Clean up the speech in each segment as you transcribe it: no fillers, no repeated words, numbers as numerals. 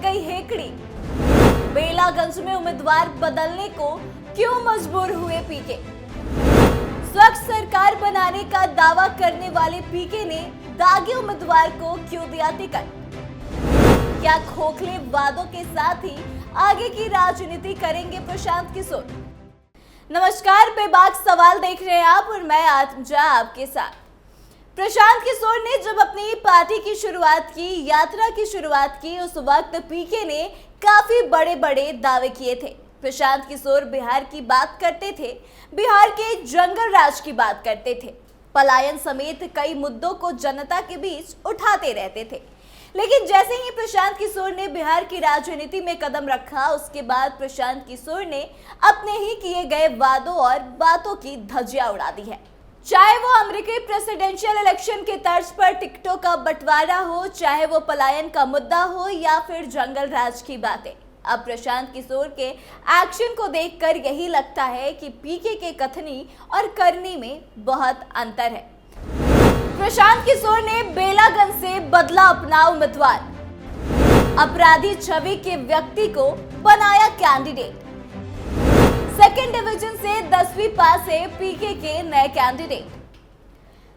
गई हेकड़ी। बेलागंज में उम्मीदवार बदलने को क्यों मजबूर हुए पीके? स्वच्छ सरकार बनाने का दावा करने वाले पीके ने दागी उम्मीदवार को क्यों दिया टिकट? क्या खोखले वादों के साथ ही आगे की राजनीति करेंगे प्रशांत किशोर? नमस्कार, बेबाक सवाल देख रहे हैं आप और मैं आत्मजा आपके साथ। प्रशांत किशोर ने जब अपनी पार्टी की शुरुआत की, यात्रा की शुरुआत की, उस वक्त पीके ने काफी बड़े बड़े दावे किए थे। प्रशांत किशोर बिहार की बात करते थे, बिहार के जंगल राज की बात करते थे, पलायन समेत कई मुद्दों को जनता के बीच उठाते रहते थे। लेकिन जैसे ही प्रशांत किशोर ने बिहार की राजनीति में कदम रखा, उसके बाद प्रशांत किशोर ने अपने ही किए गए वादों और बातों की धज्जियां उड़ा दी है। चाहे वो अमेरिकी प्रेसिडेंशियल इलेक्शन के तर्ज पर टिकटों का बंटवारा हो, चाहे वो पलायन का मुद्दा हो या फिर जंगल राज की बातें, अब प्रशांत किशोर के एक्शन को देखकर यही लगता है कि पीके के कथनी और करनी में बहुत अंतर है। प्रशांत किशोर ने बेलागंज से बदला अपना उम्मीदवार, अपराधी छवि के व्यक्ति को बनाया कैंडिडेट। सेकेंड डिवीजन से 10वीं पास है पीके के नए कैंडिडेट।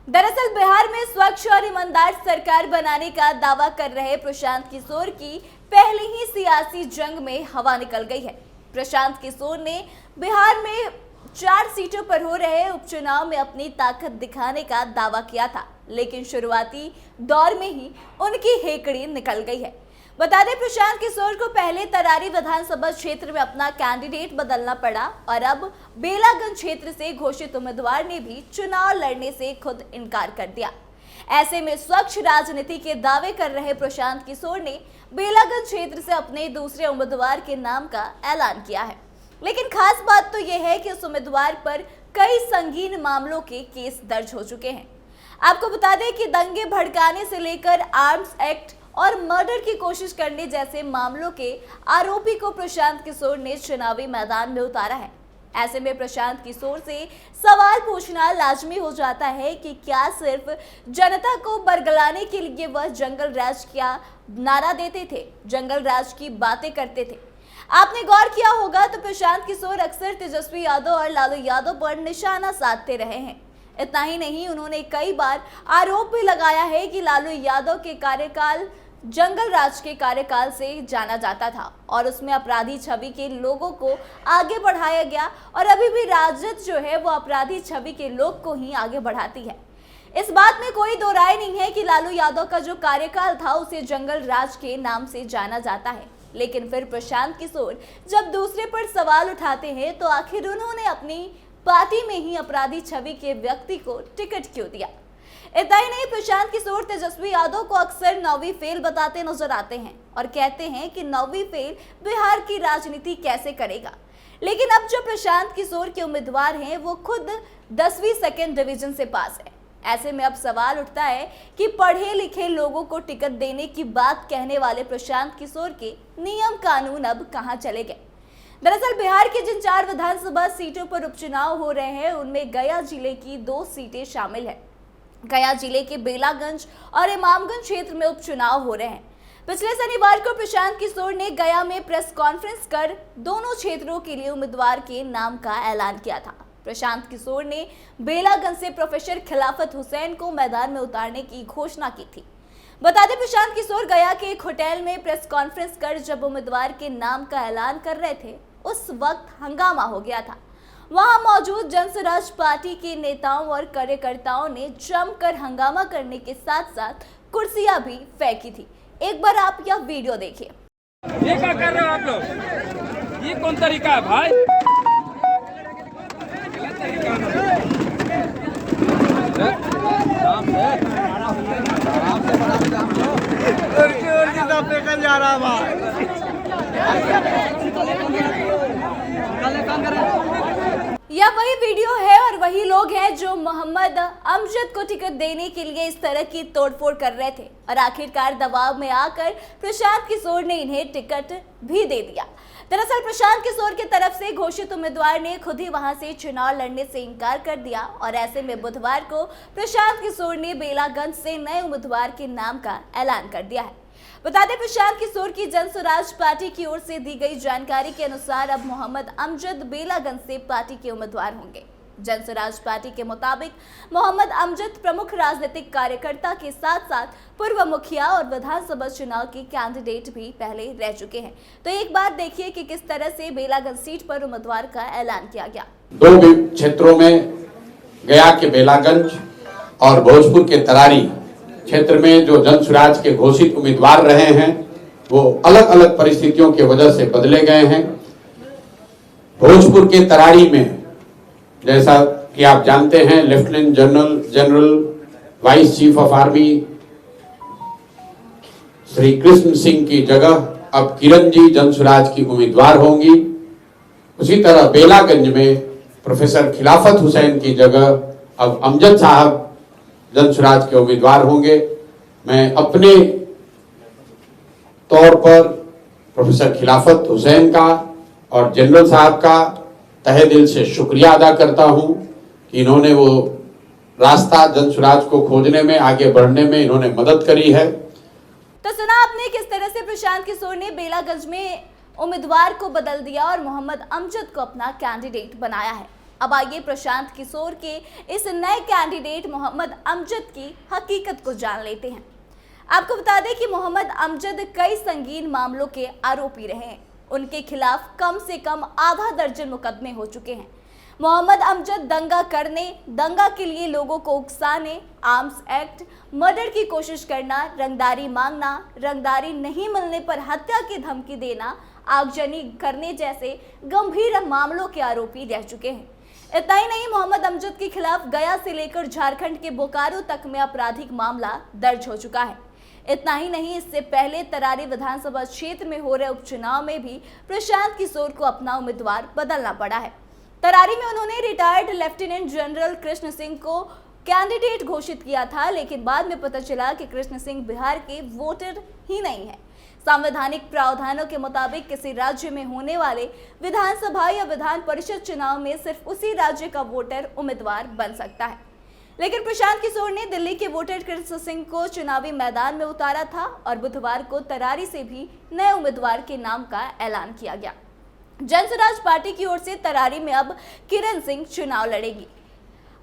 दरअसल बिहार में स्वच्छ और ईमानदार सरकार बनाने का दावा कर रहे प्रशांत किशोर की पहले ही सियासी जंग में हवा निकल गई है। प्रशांत किशोर ने बिहार में 4 सीटों पर हो रहे उपचुनाव में अपनी ताकत दिखाने का दावा किया था, लेकिन शुरुआती दौर में ही उनकी हेकड़ी निकल गई है। बता दें, प्रशांत किशोर को पहले तरारी विधानसभा क्षेत्र में अपना कैंडिडेट बदलना पड़ा और अब बेलागंज क्षेत्र से घोषित उम्मीदवार ने भी चुनाव लड़ने से खुद इनकार कर दिया। ऐसे में स्वच्छ राजनीति के दावे कर रहे प्रशांत किशोर ने बेलागंज क्षेत्र से अपने दूसरे उम्मीदवार के नाम का ऐलान किया है। लेकिन खास बात तो यह है कि उस उम्मीदवार पर कई संगीन मामलों के केस दर्ज हो चुके हैं। आपको बता दें कि दंगे भड़काने से लेकर आर्म्स एक्ट और मर्डर की कोशिश करने जैसे मामलों के आरोपी को प्रशांत किशोर ने चुनावी मैदान में उतारा है। ऐसे में प्रशांत किशोर से सवाल पूछना लाजमी हो जाता है कि क्या सिर्फ जनता को बरगलाने के लिए वह जंगल राज का नारा देते थे, जंगल राज की बातें करते थे? आपने गौर किया होगा तो प्रशांत किशोर अक्सर तेजस्वी यादव और लालू यादव पर निशाना साधते रहे हैं। इतना ही नहीं, उन्होंने कई बार आरोप भी लगाया है कि लालू यादव के कार्यकाल जंगल राज के कार्यकाल से जाना जाता था और उसमें अपराधी छवि के लोगों को आगे बढ़ाया गया और अभी भी राजद जो है वो अपराधी छवि के लोग को ही आगे बढ़ाती है। इस बात में कोई दो राय नहीं है कि लालू यादव का जो कार्यकाल था उसे जंगल राज के नाम से जाना जाता है। लेकिन फिर प्रशांत किशोर जब दूसरे पर सवाल उठाते हैं तो आखिर उन्होंने अपनी पार्टी में ही अपराधी छवि के व्यक्ति को टिकट क्यों दिया? इतना ही नहीं, प्रशांत किशोर तेजस्वी यादव को अक्सर 9वीं फेल बताते नजर आते हैं और कहते हैं कि 9वीं फेल बिहार की राजनीति कैसे करेगा। लेकिन अब जो प्रशांत किशोर के उम्मीदवार हैं वो खुद 10वीं सेकेंड डिवीजन से पास है। ऐसे में अब सवाल उठता है कि पढ़े लिखे लोगों को टिकट देने की बात कहने वाले प्रशांत किशोर के नियम कानून अब कहां चले गए? दरअसल बिहार की जिन 4 विधानसभा सीटों पर उपचुनाव हो रहे हैं उनमें गया जिले की 2 सीटें शामिल है। गया जिले के बेलागंज और इमामगंज क्षेत्र में उपचुनाव हो रहे हैं। पिछले शनिवार को प्रशांत किशोर ने गया में प्रेस कॉन्फ्रेंस कर दोनों क्षेत्रों के लिए उम्मीदवार के नाम का ऐलान किया था। प्रशांत किशोर ने बेलागंज से प्रोफेसर खिलाफत हुसैन को मैदान में उतारने की घोषणा की थी। बता दें, प्रशांत किशोर गया के एक होटल में प्रेस कॉन्फ्रेंस कर जब उम्मीदवार के नाम का ऐलान कर रहे थे उस वक्त हंगामा हो गया था। वहां मौजूद जनसुराज पार्टी के नेताओं और कार्यकर्ताओं ने जमकर हंगामा करने के साथ साथ कुर्सियां भी फेंकी थी। एक बार आप यह वीडियो देखिए। ये क्या कर रहे हो आप लोग? ये कौन तरीका है भाई? जा रहा भाई। यह वही वीडियो है और वही लोग हैं जो मोहम्मद अमजद को टिकट देने के लिए इस तरह की तोड़फोड़ कर रहे थे और आखिरकार दबाव में आकर प्रशांत किशोर ने इन्हें टिकट भी दे दिया। दरअसल प्रशांत किशोर की तरफ से घोषित उम्मीदवार ने खुद ही वहां से चुनाव लड़ने से इनकार कर दिया और ऐसे में बुधवार को प्रशांत किशोर ने बेलागंज से नए उम्मीदवार के नाम का ऐलान कर दिया है। बता दें प्रशांत किशोर की जन स्वराज पार्टी की ओर से दी गई जानकारी के अनुसार अब मोहम्मद अमजद बेलागंज से पार्टी के उम्मीदवार होंगे। जन स्वराज पार्टी के मुताबिक मोहम्मद अमजद प्रमुख राजनीतिक कार्यकर्ता के साथ साथ पूर्व मुखिया और विधानसभा चुनाव के कैंडिडेट भी पहले रह चुके हैं। तो एक बार देखिए कि किस तरह से बेलागंज सीट पर उम्मीदवार का ऐलान किया गया। दो क्षेत्रों में गया के बेलागंज और भोजपुर के तरारी क्षेत्र में जो जन स्वराज के घोषित उम्मीदवार रहे हैं वो अलग अलग परिस्थितियों की वजह से बदले गए हैं। भोजपुर के तरारी में जैसा कि आप जानते हैं lieutenant general vice chief of army Shri Krishna Singh की जगह अब किरण जी जन स्वराज की उम्मीदवार होंगी। उसी तरह बेलागंज में प्रोफेसर खिलाफत हुसैन की जगह अब अमजद साहब जन स्वराज के उम्मीदवार होंगे। मैं अपने तौर पर प्रोफेसर खिलाफत हुसैन का और जनरल साहब का तहे दिल से शुक्रिया अदा करता हूं कि इन्होंने वो रास्ता जन स्वराज को खोजने में, आगे बढ़ने में इन्होंने मदद करी है। तो सुना आपने किस तरह से प्रशांत किशोर ने बेलागंज में उम्मीदवार को बदल दिया और मोहम्मद अमजद को अपना कैंडिडेट बनाया है। अब आइए प्रशांत किशोर के इस नए कैंडिडेट मोहम्मद अमजद की हकीकत को जान लेते हैं। आपको बता दें कि मोहम्मद अमजद कई संगीन मामलों के आरोपी रहे हैं। उनके खिलाफ कम से कम आधा दर्जन मुकदमे हो चुके हैं। मोहम्मद अमजद दंगा करने, दंगा के लिए लोगों को उकसाने, आर्म्स एक्ट, मर्डर की कोशिश करना, रंगदारी मांगना, रंगदारी नहीं मिलने पर हत्या की धमकी देना, आगजनी करने जैसे गंभीर मामलों के आरोपी रह चुके हैं। इतना ही नहीं, मोहम्मद अमजद के खिलाफ गया से लेकर झारखंड के बोकारो तक में आपराधिक मामला दर्ज हो चुका है। इतना ही नहीं, इससे पहले तरारी विधानसभा क्षेत्र में हो रहे उपचुनाव में भी प्रशांत किशोर को अपना उम्मीदवार बदलना पड़ा है। तरारी में उन्होंने retired lieutenant general Krishna Singh को कैंडिडेट घोषित किया था, लेकिन बाद में पता चला कि कृष्ण सिंह बिहार के वोटर ही नहीं है। संवैधानिक प्रावधानों के मुताबिक किसी राज्य में होने वाले विधानसभा या विधान परिषद चुनाव में सिर्फ उसी राज्य का वोटर उम्मीदवार बन सकता है। लेकिन प्रशांत किशोर ने दिल्ली के वोटर कृष्ण सिंह को चुनावी मैदान में उतारा था और बुधवार को तरारी से भी नए उम्मीदवार के नाम का ऐलान किया गया। जन स्वराज पार्टी की ओर से तरारी में अब किरण सिंह चुनाव लड़ेगी।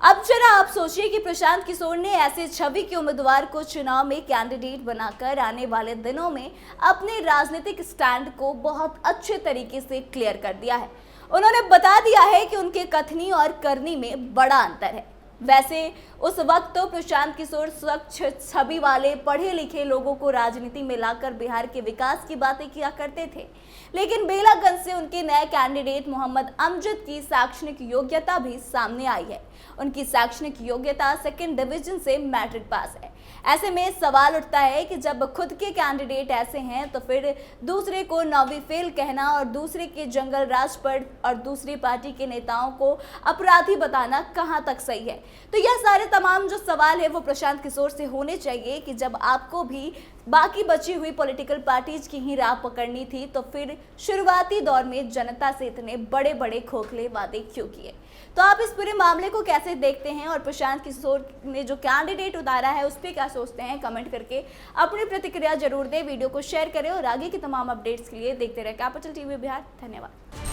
अब जरा आप सोचिए कि प्रशांत किशोर ने ऐसे छवि के उम्मीदवार को चुनाव में कैंडिडेट बनाकर आने वाले दिनों में अपने राजनीतिक स्टैंड को बहुत अच्छे तरीके से क्लियर कर दिया है। उन्होंने बता दिया है कि उनके कथनी और करनी में बड़ा अंतर है। वैसे उस वक्त तो प्रशांत किशोर स्वच्छ छवि वाले पढ़े लिखे लोगों को राजनीति में लाकर बिहार के विकास की बातें किया करते थे, लेकिन बेलागंज से उनके नए कैंडिडेट मोहम्मद अमजद की शैक्षणिक योग्यता भी सामने आई है। उनकी शैक्षणिक योग्यता 2nd डिवीजन से मैट्रिक पास है। ऐसे में सवाल उठता है कि जब खुद के कैंडिडेट ऐसे हैं तो फिर दूसरे को 9वीं फेल कहना और दूसरे के जंगल राज पर और दूसरी पार्टी के नेताओं को अपराधी बताना कहां तक सही है। तो यह सारे तमाम जो सवाल है वो प्रशांत किशोर से होने चाहिए कि जब आपको भी बाकी बची हुई पॉलिटिकल पार्टीज की ही राह पकड़नी थी तो फिर शुरुआती दौर में जनता से इतने बड़े बड़े खोखले वादे क्यों किए। तो आप इस पूरे मामले को कैसे देखते हैं और प्रशांत किशोर ने जो कैंडिडेट उतारा है उस पर क्या सोचते हैं, कमेंट करके अपनी प्रतिक्रिया जरूर दें। वीडियो को शेयर करें और आगे की तमाम अपडेट्स के लिए देखते रहे कैपिटल टीवी बिहार। धन्यवाद।